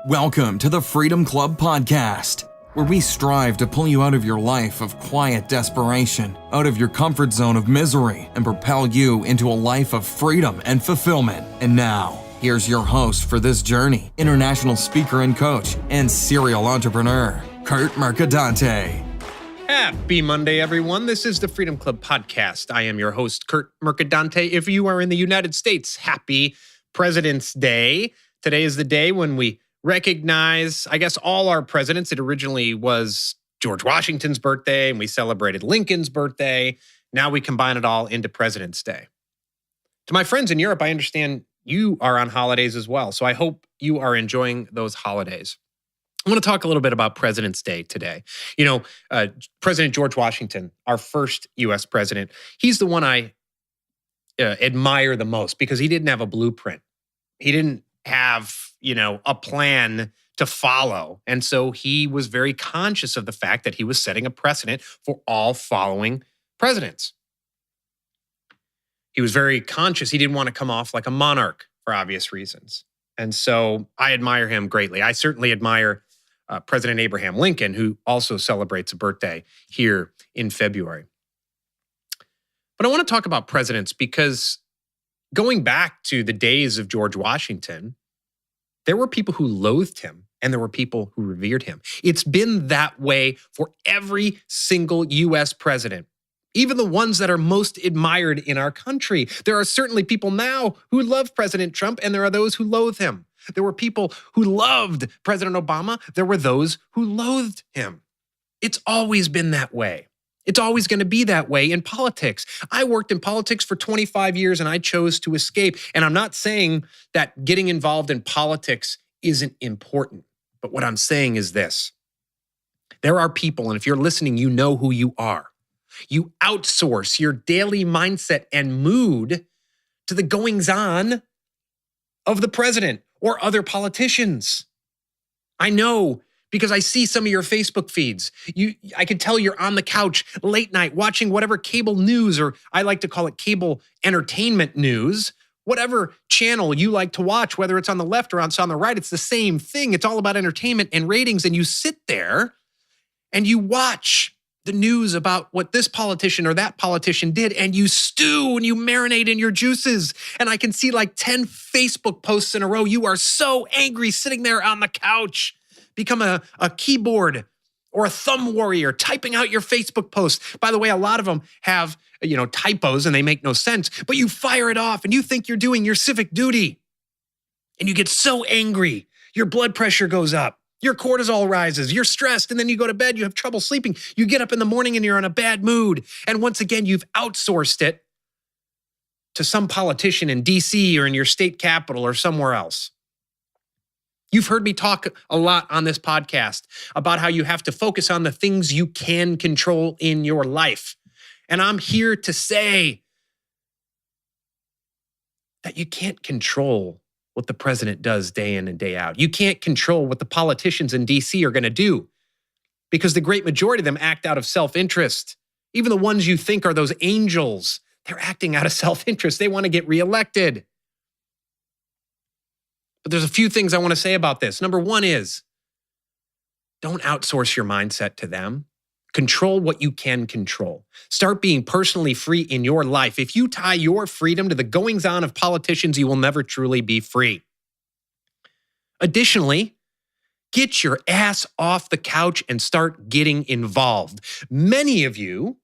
Welcome to the Freedom Club Podcast, where we strive to pull you out of your life of quiet desperation, out of your comfort zone of misery, and propel you into a life of freedom and fulfillment. And now, here's your host for this journey, international speaker and coach, and serial entrepreneur, Kurt Mercadante. Happy Monday, everyone. This is the Freedom Club Podcast. I am your host, Kurt Mercadante. If you are in the United States, happy President's Day. Today is the day when we recognize, I guess, all our presidents. It originally was George Washington's birthday, and we celebrated Lincoln's birthday. Now we combine it all into President's Day. To my friends in Europe, I understand you are on holidays as well, so I hope you are enjoying those holidays. I want to talk a little bit about President's Day today. You know, President George Washington, our first U.S. president, he's the one I admire the most because he didn't have a blueprint. He didn't have, a plan to follow. And so he was very conscious of the fact that he was setting a precedent for all following presidents. He was very conscious. He didn't want to come off like a monarch for obvious reasons. And so I admire him greatly. I certainly admire President Abraham Lincoln, who also celebrates a birthday here in February. But I want to talk about presidents because going back to the days of George Washington, there were people who loathed him and there were people who revered him. It's been that way for every single U.S. president, even the ones that are most admired in our country. There are certainly people now who love President Trump and there are those who loathe him. There were people who loved President Obama. There were those who loathed him. It's always been that way. It's always going to be that way in politics. I worked in politics for 25 years and I chose to escape. And I'm not saying that getting involved in politics isn't important. But what I'm saying is this. There are people, and if you're listening, you know who you are. You outsource your daily mindset and mood to the goings-on of the president or other politicians. I know because I see some of your Facebook feeds. I can tell you're on the couch late night watching whatever cable news, or I like to call it cable entertainment news, whatever channel you like to watch, whether it's on the left or it's on the right, it's the same thing. It's all about entertainment and ratings. And you sit there and you watch the news about what this politician or that politician did, and you stew and you marinate in your juices. And I can see like 10 Facebook posts in a row. You are so angry sitting there on the couch. Become a keyboard or a thumb warrior typing out your Facebook posts. By the way, a lot of them have, typos and they make no sense, but you fire it off and you think you're doing your civic duty. And you get so angry. Your blood pressure goes up. Your cortisol rises. You're stressed and then you go to bed. You have trouble sleeping. You get up in the morning and you're in a bad mood. And once again, you've outsourced it to some politician in DC or in your state capital or somewhere else. You've heard me talk a lot on this podcast about how you have to focus on the things you can control in your life. And I'm here to say that you can't control what the president does day in and day out. You can't control what the politicians in DC are going to do because the great majority of them act out of self-interest. Even the ones you think are those angels, they're acting out of self-interest. They want to get reelected. But there's a few things I want to say about this. Number one is, don't outsource your mindset to them. Control what you can control. Start being personally free in your life. If you tie your freedom to the goings-on of politicians, you will never truly be free. Additionally, get your ass off the couch and start getting involved. Many of you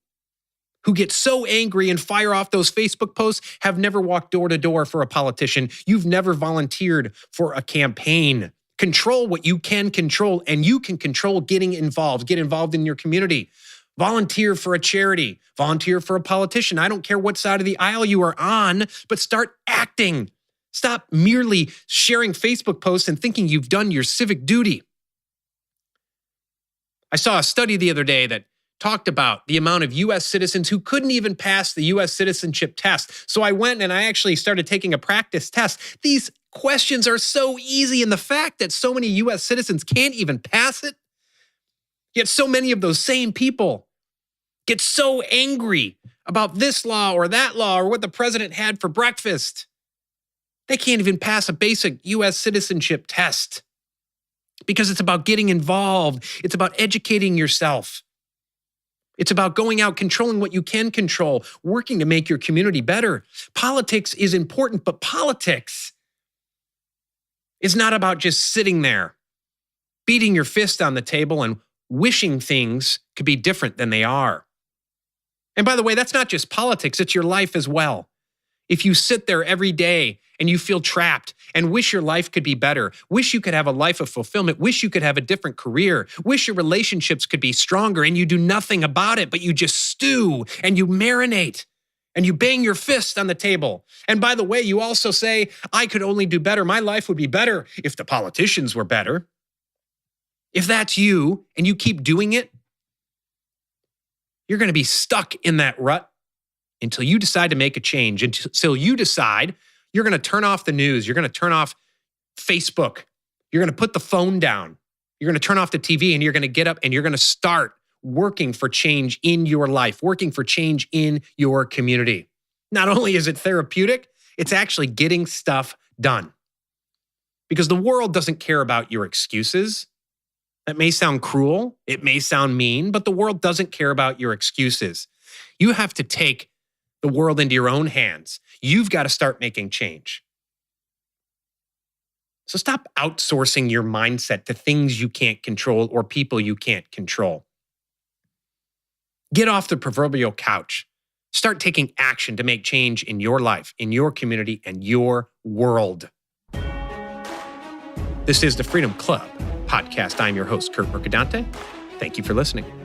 who get so angry and fire off those Facebook posts have never walked door to door for a politician. You've never volunteered for a campaign. Control what you can control, and you can control getting involved. Get involved in your community. Volunteer for a charity. Volunteer for a politician. I don't care what side of the aisle you are on, but start acting. Stop merely sharing Facebook posts and thinking you've done your civic duty. I saw a study the other day that talked about the amount of U.S. citizens who couldn't even pass the U.S. citizenship test. So I went and I actually started taking a practice test. These questions are so easy, and the fact that so many U.S. citizens can't even pass it, yet so many of those same people get so angry about this law or that law or what the president had for breakfast. They can't even pass a basic U.S. citizenship test. because it's about getting involved. It's about educating yourself. It's about going out, controlling what you can control, working to make your community better. Politics is important, but politics is not about just sitting there, beating your fist on the table and wishing things could be different than they are. And by the way, that's not just politics, it's your life as well. If you sit there every day and you feel trapped and wish your life could be better, wish you could have a life of fulfillment, wish you could have a different career, wish your relationships could be stronger, and you do nothing about it, but you just stew and you marinate and you bang your fist on the table. And by the way, you also say, I could only do better. My life would be better if the politicians were better. If that's you and you keep doing it, you're going to be stuck in that rut until you decide to make a change, until you decide you're going to turn off the news, you're going to turn off Facebook, you're going to put the phone down, you're going to turn off the TV, and you're going to get up and you're going to start working for change in your life, working for change in your community. Not only is it therapeutic, it's actually getting stuff done. Because the world doesn't care about your excuses. That may sound cruel, it may sound mean, but the world doesn't care about your excuses. You have to take the world into your own hands. You've got to start making change. So stop outsourcing your mindset to things you can't control or people you can't control. Get off the proverbial couch. Start taking action to make change in your life, in your community, and your world. This is the Freedom Club podcast. I'm your host, Kurt Mercadante. Thank you for listening.